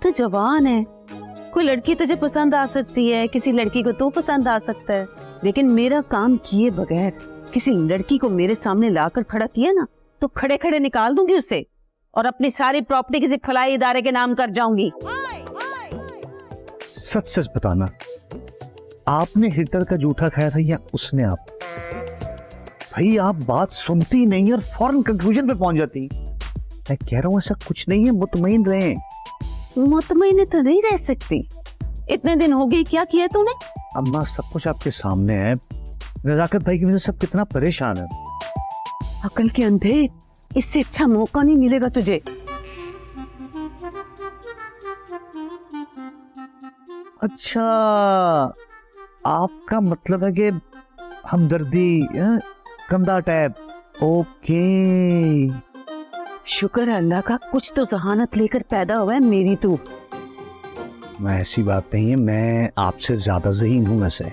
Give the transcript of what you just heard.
तो जवान है, कोई लड़की तुझे पसंद आ सकती है, किसी लड़की को तो पसंद आ सकता है, लेकिन मेरा काम किए बगैर किसी लड़की को मेरे सामने लाकर खड़ा किया ना तो खड़े खड़े निकाल दूंगी उसे और अपनी सारी प्रॉपर्टी किसी फलाई इदारे के नाम कर जाऊंगी। सच सच बताना, आपने हिटलर का जूठा खाया था या उसने? आप भाई आप बात सुनती नहीं और फौरन कंक्लूजन पे पहुंच जाती। मैं कह रहा हूं ऐसा कुछ नहीं है, मुतमईन रहें। मुतमईन तो नहीं रह सकती, इतने दिन हो गए, क्या किया तूने? अम्मा सब कुछ आपके सामने है, नजाकत भाई की वजह से सब कितना परेशान है। अकल के अंधे, इससे अच्छा मौका नहीं मिलेगा तुझे। अच्छा, आपका मतलब है कि हमदर्दी, कमदा टैप। ओके, शुक्र है अल्लाह का, कुछ तो जहानत लेकर पैदा हुआ है मेरी तू। मैं ऐसी बात नहीं है, मैं आपसे ज्यादा ज़हीन हूं वैसे।